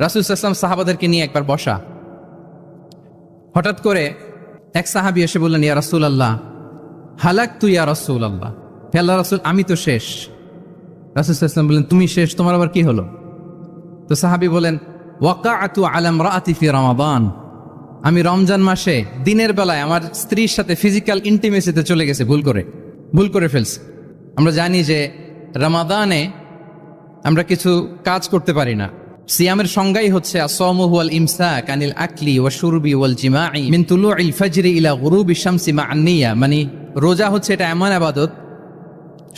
রাসূল সাল্লাল্লাহু আলাইহি ওয়াসাল্লাম সাহাবাদেরকে নিয়ে একবার বসা। হঠাৎ করে এক সাহাবী এসে বললেন, ইয়া রাসূলুল্লাহ হালাকতু ইয়া রাসূলুল্লাহ, হে আল্লাহর রাসূল আমি তো শেষ। রাসূল সাল্লাল্লাহু আলাইহি ওয়াসাল্লাম বললেন, তুমি শেষ, তোমার আবার কি হলো? তো সাহাবী বলেন, ওয়াকাআতু আলা ইমরাআতি ফি রমাদান, আমি রমজান মাসে দিনের বেলায় আমার স্ত্রীর সাথে ফিজিক্যাল ইন্টিমেসিতে চলে গেছে, ভুল করে ফেলছে। আমরা জানি যে রমাদানে আমরা কিছু কাজ করতে পারি না। সিয়ামের সংজ্ঞাই হচ্ছে আসওমু হুয়াল ইমসাক আনিল আকলি ওয়া শুরবি ওয়াল জিমাই মিন তুলুইল ফাজরি ইলা গুরুবি শামসি মা আন-নিয়া, মানে রোজা হচ্ছে এটা এমন ইবাদত,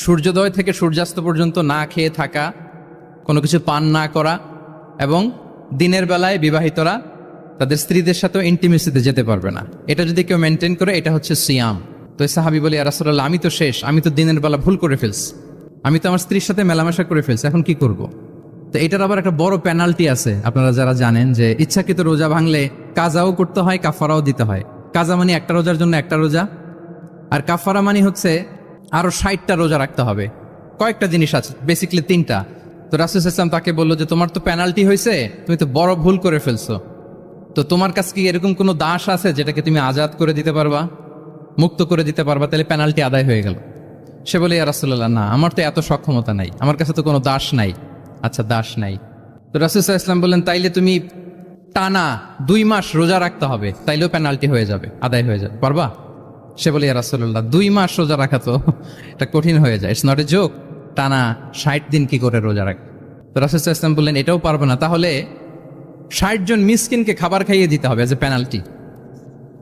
সূর্যোদয় থেকে সূর্যাস্ত পর্যন্ত না খেয়ে থাকা, কোনো কিছু পান না করা, এবং দিনের বেলায় বিবাহিতরা তাদের স্ত্রীদের সাথেও ইন্টিমেসিতে যেতে পারবে না। এটা যদি কেউ মেনটেন করে, এটা হচ্ছে সিয়াম। তো সাহাবী বলে, ইয়া রাসূলুল্লাহ আমি তো শেষ, আমি তো দিনের বেলা ভুল করে ফেলছি, আমি তো আমার স্ত্রীর সাথে মেলামেশা করে ফেলছি, এখন কি করব? তো এটার আবার একটা বড় পেনাল্টি আছে। আপনারা যারা জানেন যে ইচ্ছাকৃত রোজা ভাঙলে কাজাও করতে হয়, কাফারাও দিতে হয়। কাজা মানে একটা রোজার জন্য একটা রোজা, আর কাফারা মানে হচ্ছে আরো 60টা রোজা রাখতে হবে। কয়েকটা জিনিস আছে, বেসিক্যালি 3টা। তো রাসূল সাল্লাল্লাহু আলাইহি ওয়াসাল্লাম তাকে বললো যে তোমার তো পেনাল্টি হয়েছে, তুমি তো বড় ভুল করে ফেলছো, তো তোমার কাছে কি এরকম কোনো দাস আছে যেটাকে তুমি আজাদ করে দিতে পারবা, মুক্ত করে দিতে পারবা, তাহলে পেনাল্টি আদায় হয়ে গেল। সে বলে, ইয়া রাসূলুল্লাহ না, আমার তো এত সক্ষমতা নাই, আমার কাছে তো কোনো দাস নাই। আচ্ছা দাস নাই, তো রাসূল সাল্লাল্লাহু আলাইহি ওয়াসাল্লাম বললেন তাইলে তুমি টানা 2 মাস রোজা রাখতে হবে, তাইলেও পেনাল্টি হয়ে যাবে, আদায় হয়ে যাবে, পারবা? সে বলে, ইয়া রাসূলুল্লাহ 2 মাস রোজা রাখা তো এটা কঠিন হয়ে যায়, ইটস নট এ জোক, টানা 60 দিন কি করে রোজা রাখ? তো রাসূল সাল্লাল্লাহু আলাইহি ওয়াসাল্লাম বললেন এটাও পারবে না, তাহলে 60 জন মিসকিনকে খাবার খাইয়ে দিতে হবে এজ এ পেনাল্টি।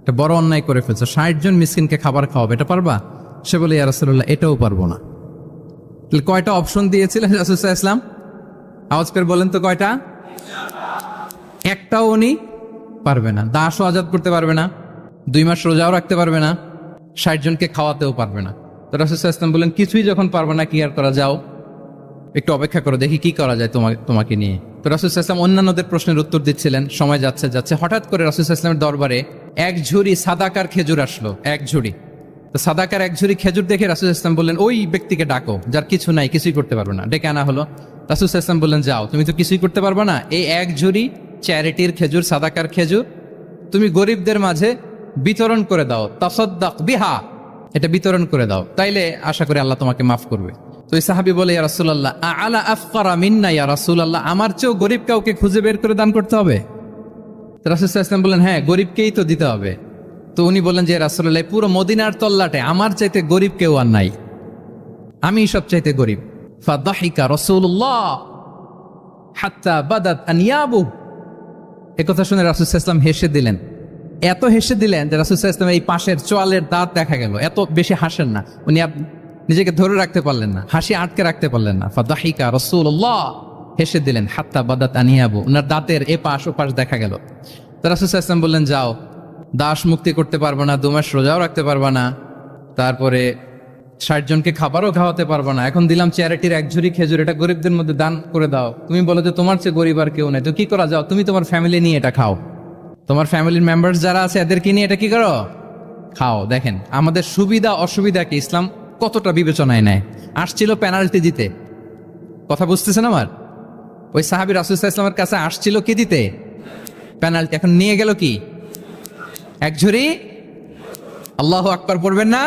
এটা বড় অন্যায় করে ফেলছো, 60 জন মিসকিনকে খাবার খাওয়াবে, এটা পারবা? সে বলে, ইয়া রাসূলুল্লাহ এটাও পারবো না। তাহলে কয়টা অপশন দিয়েছিলেন রাসূল সাল্লাল্লাহু আলাইহি ওয়াসাল্লাম? আওয়াজ করে বলেন তো কয়টা? একটাও উনি পারবে না। দাসও আজাদ করতে পারবে না, 2 মাস রোজাও রাখতে পারবে না, 60 জনকে খাওয়াতেও পারবে না। তো রাসূল সাল্লাল্লাহু আলাইহি ওয়াসাল্লাম বলেন কিছুই যখন পারবে না, কি আর করা, যাও একটু অপেক্ষা করো, দেখি কি করা যায় তোমাকে নিয়ে। তো রাসূল সাল্লাল্লাহু আলাইহি ওয়াসাল্লাম অন্যান্যদের প্রশ্নের উত্তর দিচ্ছিলেন, সময় যাচ্ছে হঠাৎ করে রাসূল সাল্লাল্লাহু আলাইহি ওয়াসাল্লামের দরবারে এক ঝুড়ি সাদাকার খেজুর আসলো, এক ঝুড়ি। তো সাদাকার এক ঝুড়ি খেজুর দেখে রাসূল সাল্লাল্লাহু আলাইহি ওয়াসাল্লাম বললেন, ওই ব্যক্তিকে ডাকো যার কিছু নাই, কিছুই করতে পারবে না। ডেকে আনা হলো। রাসূল সাল্লাল্লাহু আলাইহি ওয়াসাল্লাম বললেন, যাও, তুমি তো কিছুই করতে পারবে না, এই এক ঝুড়ি চ্যারিটির খেজুর, সাদাকার খেজুর তুমি গরিবদের মাঝে বিতরণ করে দাও, তাসাদ্দাক বিহা, এটা বিতরণ করে দাও, তাইলে আশা করি আল্লাহ তোমাকে মাফ করবে। তো এই সাহাবী বলে, ইয়া রাসূলুল্লাহ আলা আফকারা মিন্না ইয়া রাসূলুল্লাহ, আমার চেয়েও গরিব কাউকে খুঁজে বের করে দান করতে হবে? তো রাসূল সাল্লাল্লাহু আলাইহি ওয়াসাল্লাম বললেন, হ্যাঁ, গরিবকেই তো দিতে হবে। তো উনি বললেন যে রাসূলুল্লাহ পুরো মদিনার তল্লাটে আমার চাইতে গরিব কেউ আর নাই, আমি সব চাইতে গরিব। ফাদাহিকা রাসূলুল্লাহ হাত্তা বাদাত আনিয়াবু, একথা শুনে রাসূল সাল্লাল্লাহু আলাইহি ওয়াসাল্লাম হেসে দিলেন, এত হেসে দিলেন যে রাসূল সাল্লাল্লাহু আলাইহি ওয়াসাল্লাম এই পাশের চোয়ালের দাঁত দেখা গেল। এত বেশি হাসেন না উনি, নিজেকে ধরে রাখতে পারলেন না, হাসি আটকে রাখতে পারলেন না। ফাদাহিকা রাসূলুল্লাহ, হেসে দিলেন, হাত্তা বাদাত আনিয়াবু, ওনার দাঁতের এপাশ ওপাশ দেখা গেল। তো রাসূল সাল্লাল্লাহু আলাইহি ওয়াসাল্লাম বললেন, যাও, দাস মুক্তি করতে পারবো না, 2 মাস রোজাও রাখতে পারবা না, তারপরে 60 জনকে খাবারও খাওয়াতে পারবো না, এখন দিলাম চ্যারিটির এক ঝুড়ি খেজুর, এটা গরিবদের মধ্যে দান করে দাও। তুমি বলো যে তোমার চেয়ে গরিব আর কেউ নাই, তো কি করা, যাও তুমি তোমার ফ্যামিলি নিয়ে এটা খাও, তোমার ফ্যামিলির মেম্বার্স যারা আছে এদেরকে নিয়ে এটা কি করো, খাও। দেখেন আমাদের সুবিধা অসুবিধাকে ইসলাম কতটা বিবেচনায় নেয়। আসছিল পেনাল্টি দিতে, কথা বুঝতেছেন আমার? ওই সাহাবী রাসূল সাল্লাল্লাহু আলাইহি ওয়াসাল্লামের কাছে আসছিল কি দিতে? পেনাল্টি। এখন নিয়ে গেল কি? এক ঝুড়ি। আল্লাহু আকবার পড়বেন না?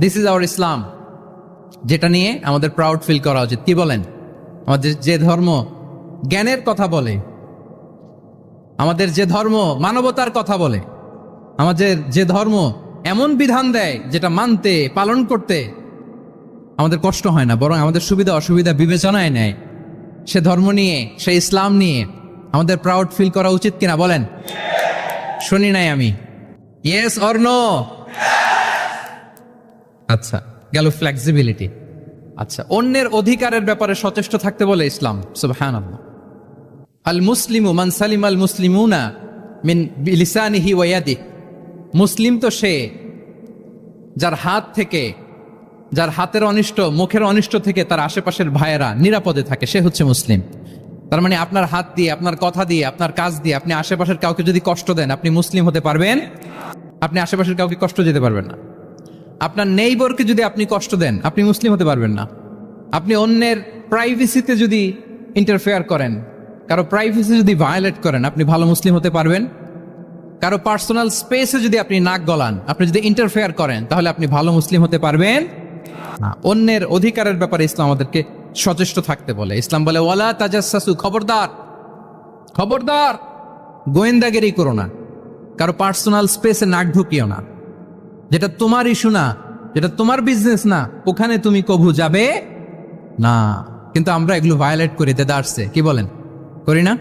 দিস ইজ আওয়ার ইসলাম, যেটা নিয়ে আমাদের প্রাউড ফিল করা উচিত। কি বলেন? আমাদের যে ধর্ম জ্ঞানের কথা বলে, আমাদের যে ধর্ম মানবতার কথা বলে, আমাদের যে ধর্ম এমন বিধান দেয় যেটা মানতে পালন করতে আমাদের কষ্ট হয় না, বরং আমাদের সুবিধা অসুবিধা বিবেচনায় নেয়, সে ধর্ম নিয়ে, সে ইসলাম নিয়ে আমাদের প্রাউড ফিল করা উচিত কিনা বলেন? শুনি নাই আমি, ইয়েস অর নো? আচ্ছা, গেল ফ্লেক্সিবিলিটি। আচ্ছা, অন্যের অধিকারের ব্যাপারে সচেষ্ট থাকতে বলে ইসলাম। সুবহানাল্লাহ। আল মুসলিমু মান সালিম আল মুসলিমুনা মিন লিসানিহি ওয়া ইয়াদিহি, মুসলিম তো সে যার হাত থেকে, যার হাতের অনিষ্ট, মুখের অনিষ্ট থেকে তার আশেপাশের ভাইয়েরা নিরাপদে থাকে, সে হচ্ছে মুসলিম। তার মানে আপনার হাত দিয়ে, আপনার কথা দিয়ে, আপনার কাজ দিয়ে আপনি আশেপাশের কাউকে যদি কষ্ট দেন, আপনি মুসলিম হতে পারবেন? আপনি আশেপাশের কাউকে কষ্ট দিতে পারবেন না। আপনার নেইবরকে যদি আপনি কষ্ট দেন, আপনি মুসলিম হতে পারবেন না। আপনি অন্যের প্রাইভেসিতে যদি ইন্টারফেয়ার করেন, কারো প্রাইভেসি যদি ভায়োলেট করেন, আপনি ভালো মুসলিম হতে পারবেন? কারো পার্সোনাল স্পেসে যদি আপনি নাক গলান, আপনি যদি ইন্টারফেয়ার করেন, তাহলে আপনি ভালো মুসলিম হতে পারবেন না। অন্যের অধিকারের ব্যাপারে ইসলাম আমাদেরকে সচেষ্ট থাকতে বলে। ইসলাম বলে ওয়ালা তাজাসসু, খবরদার খবরদার, গোয়েন্দাগিরি করো না, কারো পার্সোনাল স্পেসে নাক ঢুকিও না। যেটা তোমার ইস্যু না, যেটা তোমার বিজনেস না, ওখানে তুমি কভু যাবে না। কিন্তু আমরা এগুলো ভায়োলেট করি, দেদারসে, কি বলেন, করি না?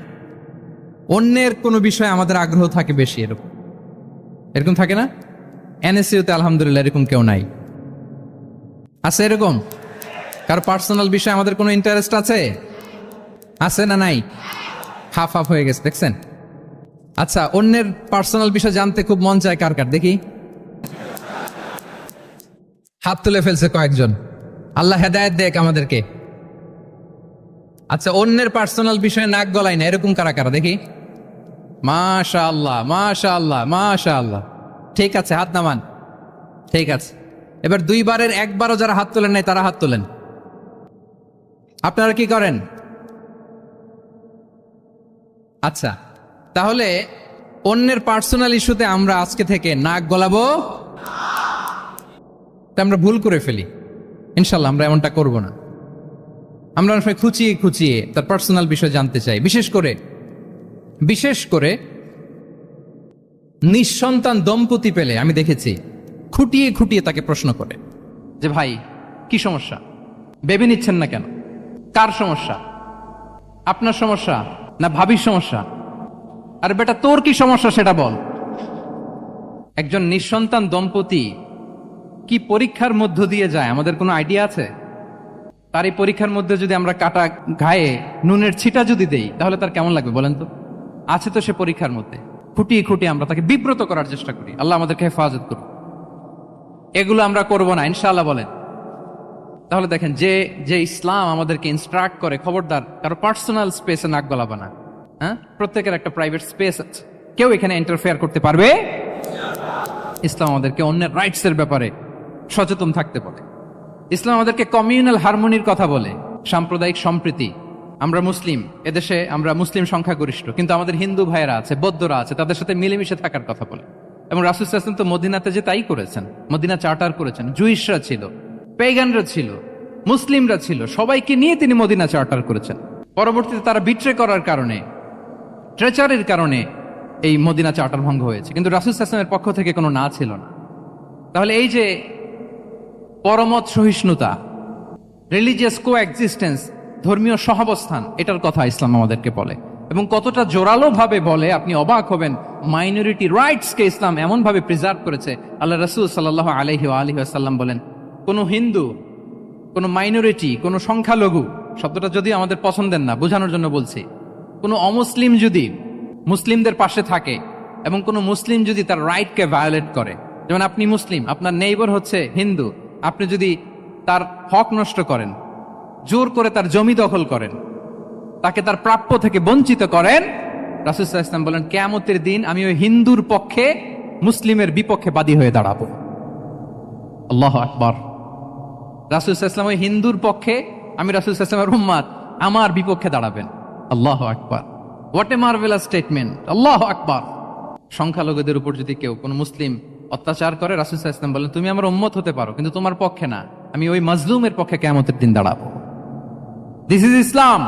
অন্যের কোনো বিষয়ে আমাদের আগ্রহ থাকে বেশি, এরকম এরকম থাকে না? এনএসইউতে আলহামদুলিল্লাহ এরকম কেউ নাই, আছে এরকম? কারো পার্সোনাল বিষয়ে আমাদের কোনো ইন্টারেস্ট আছে? আছে না নাই? হাফ হাফ হয়ে গেছে, দেখছেন? আচ্ছা, অন্যের পার্সোনাল বিষয় জানতে খুব মন চায় কার কার, দেখি হাত তুলে ফেলছে কয়েকজন। আল্লাহ হেদায়েত দেখ আমাদেরকে। আচ্ছা, অন্যের পার্সোনাল বিষয়ে নাক গলাই না, এরকম কারা কারা, দেখি। মাশাআল্লাহ মাশাআল্লাহ মাশাআল্লাহ, ঠিক আছে, হাত নামান, ঠিক আছে। এবার দুইবারের একবারও যারা হাত তোলেন নাই তারা হাত তোলেন। আপনারা কি করেন? আচ্ছা, তাহলে অন্যের পার্সোনাল ইস্যুতে আমরা আজকে থেকে নাক গলাবো, আমরা ভুল করে ফেলি। ইনশাল্লাহ আমরা এমনটা করব না। আমরা অনেক সময় খুঁচিয়ে খুঁচিয়ে তার পার্সোনাল বিষয় জানতে চাই। বিশেষ করে নিঃসন্তান দম্পতি পেলে আমি দেখেছি খুঁটিয়ে খুঁটিয়ে তাকে প্রশ্ন করে যে ভাই কি সমস্যা, বেবি নিচ্ছেন না কেন, কার সমস্যা, আপনার সমস্যা না ভাবির সমস্যা, আর বেটা তোর কি সমস্যা সেটা বল। একজন নিঃসন্তান দম্পতি কি পরীক্ষার মধ্য দিয়ে যায় আমাদের কোনো আইডিয়া আছে? তার এই পরীক্ষার মধ্যে যদি আমরা কাটা ঘায়ে নুনের ছিটা যদি দেই, তাহলে তার কেমন লাগবে বলেন তো? আছে তো সে পরীক্ষার মধ্যে, খুঁটিয়ে খুঁটিয়ে আমরা তাকে বিব্রত করার চেষ্টা করি। আল্লাহ আমাদেরকে হেফাজত করুন। এগুলো আমরা করব না ইনশাআল্লাহ, বলেন। তাহলে দেখেন, যে ইসলাম আমাদেরকে ইনস্ট্রাক্ট করে, খবরদার কারো পার্সোনাল স্পেসে নাক গলাবা না। হ্যাঁ, প্রত্যেকের একটা প্রাইভেট স্পেস আছে, কেউ এখানে ইন্টারফেয়ার করতে পারবে। ইসলাম আমাদেরকে অন্যের রাইটস এর ব্যাপারে সচেতন থাকতে বলে। ইসলাম আমাদেরকে কমিউনাল হারমোনির কথা বলে, সাম্প্রদায়িক সম্প্রীতি। আমরা মুসলিম, এদেশে আমরা মুসলিম সংখ্যাগরিষ্ঠ, কিন্তু আমাদের হিন্দু ভাইয়েরা আছে, বৌদ্ধরা আছে, তাদের সাথে মিলেমিশে থাকার কথা বলে। এবং রাসূল সাল্লাল্লাহু আলাইহি ওয়াসাল্লাম তো মদিনাতে যে তাই করেছেন, মদিনা চার্টার করেছেন। জুইশরা ছিল, পেগানরা ছিল, মুসলিমরা ছিল, সবাইকে নিয়ে তিনি মদিনা চার্টার করেছেন। পরবর্তীতে তারা বিট্রে করার কারণে, ট্রেচারের কারণে এই মদিনা চার্টার ভঙ্গ হয়েছে, কিন্তু রাসূল সাল্লাল্লাহু আলাইহি ওয়াসাল্লামের পক্ষ থেকে কোনো না ছিল না। তাহলে এই যে পরমত সহিষ্ণুতা, রিলিজিয়াস কোএক্সিস্টেন্স, ধর্মীয় সহাবস্থান, এটার কথা ইসলাম আমাদেরকে বলে। এবং কতটা জোরালো ভাবে বলে আপনি অবাক হবেন। মাইনরিটি রাইটস কে ইসলাম এমন ভাবে প্রিজার্ভ করেছে। আল্লাহ রাসূল সাল্লাল্লাহু আলাইহি ওয়াসাল্লাম বলেন, কোন হিন্দু, কোন মাইনরিটি, কোন সংখ্যালঘু, শব্দটা যদি আমাদের পছন্দের না, বোঝানোর জন্য বলছি, কোন অমুসলিম যদি মুসলিমদের পাশে থাকে এবং কোন মুসলিম যদি তার রাইটকে ভায়োলেট করে, যেমন আপনি মুসলিম, আপনার নেইবার হচ্ছে হিন্দু, আপনি যদি তার হক নষ্ট করেন, জোর করে তার জমি দখল করেন, তাকে তার প্রাপ্য থেকে বঞ্চিত করেন, রাসূল সাল্লাল্লাহু আলাইহি ওয়াসাল্লাম বলেন কিয়ামতের দিন আমি ওই হিন্দুর পক্ষে মুসলিমের বিপক্ষে বাদী হয়ে দাঁড়াবো। আল্লাহু আকবার। রাসূল সাল্লাল্লাহু আলাইহি ওয়াসাল্লাম ওই হিন্দুর পক্ষে, আমি রাসূল সাল্লাল্লাহু আলাইহি ওয়াসাল্লামের উম্মত, আমার বিপক্ষে দাঁড়াবেন। আল্লাহু আকবার। What a marvellous statement. আল্লাহু আকবার। সংখ্যালঘুদের উপর যদি কেউ কোন মুসলিম অত্যাচার করে, রাসূল সাল্লাল্লাহু আলাইহি ওয়াসাল্লাম বলেন তুমি আমার উম্মত হতে পারো, কিন্তু তোমার পক্ষে না, আমি ওই মাজলুমের পক্ষে কিয়ামতের দিন দাঁড়াবো। দিস ইজ ইসলাম।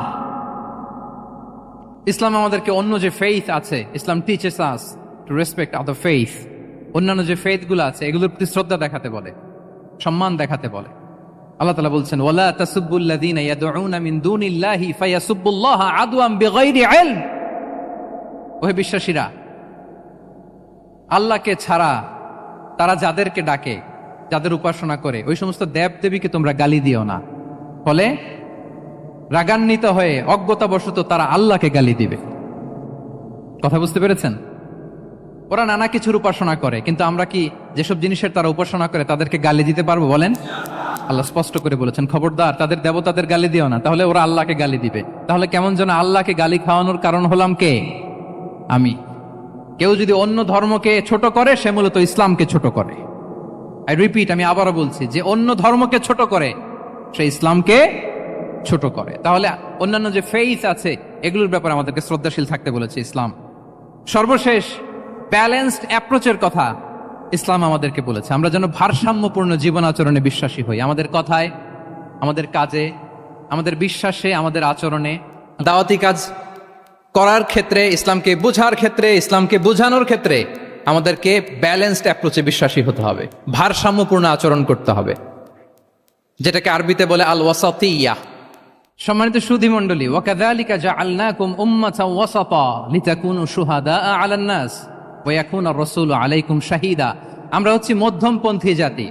ইসলাম আমাদেরকে অন্য যে ফেইথ আছে, Islam teaches us to respect other faith. অন্যান্য যে ফেইথ গুলো আছে এগুলোর প্রতি শ্রদ্ধা দেখাতে বলে, সম্মান দেখাতে বলে। আল্লাহ তাআলা বলছেন ওয়ালা তাসুবুল্লাযীনা ইয়াদউনা মিন দুনিল্লাহি ফায়াসুবুল্লাহা আদওয়ান বিগাইরি ইলম। ওহে বিশ্বাসীরা, আল্লাহকে ছাড়া তারা যাদেরকে ডাকে, যাদের উপাসনা করে, ওই সমস্ত দেব দেবীকে তোমরা গালি দিও না। ফলে রাগান্বিত হয়ে অজ্ঞতাবশত তারা আল্লাহকে গালি দিবে। কথা বুঝতে পেরেছেন? ওরা নানা কিছুর উপাসনা করে, কিন্তু আমরা কি যেসব জিনিসের তারা উপাসনা করে তাদেরকে গালি দিতে পারবো বলেন? আল্লাহ স্পষ্ট করে বলেছেন খবরদার তাদের দেবতাদের গালি দিও না, তাহলে ওরা আল্লাহকে গালি দিবে। তাহলে কেমন যেন আল্লাহকে গালি খাওয়ানোর কারণ হলাম কে? আমি। কেউ যদি অন্য ধর্মকে ছোট করে, সে মূলত ইসলামকে ছোট করে। আই রিপিট, আমি আবারও বলছি, যে অন্য ধর্মকে ছোট করে সে ইসলামকে ছোট করে। তাহলে অন্যান্য যে ফেইথ আছে এগুলোর ব্যাপারে আমাদেরকে শ্রদ্ধাশীল থাকতে বলেছে ইসলাম। সর্বশেষ ব্যালেন্সড অ্যাপ্রোচের কথা ইসলাম আমাদেরকে বলেছে, আমরা যেন ভারসাম্যপূর্ণ জীবন আচরণে বিশ্বাসী হই, আমাদের কথায়, আমাদের কাজে, আমাদের বিশ্বাসে, আমাদের আচরণে। দাওয়াতি কাজ করার ক্ষেত্রে, ইসলামকে বোঝার ক্ষেত্রে, ইসলামকে বোঝানোর ক্ষেত্রে আমাদেরকে ব্যালেন্সড অ্যাপ্রোচে বিশ্বাসী হতে হবে, ভারসাম্যপূর্ণ আচরণ করতে হবে, যেটাকে আরবিতে বলে আল ওয়াসাতিয়া। সম্মানিত সুধী মণ্ডলী, ওয়াকাযালিকা জাআলনাকুম উম্মাতাও ওয়াসাতা লিতাকুনু শুহাদা আলান নাস ওয়া ইয়াকুনা আর-রাসূলু আলাইকুম শাহীদা। আমরা হচ্ছি মধ্যমপন্থী জাতি,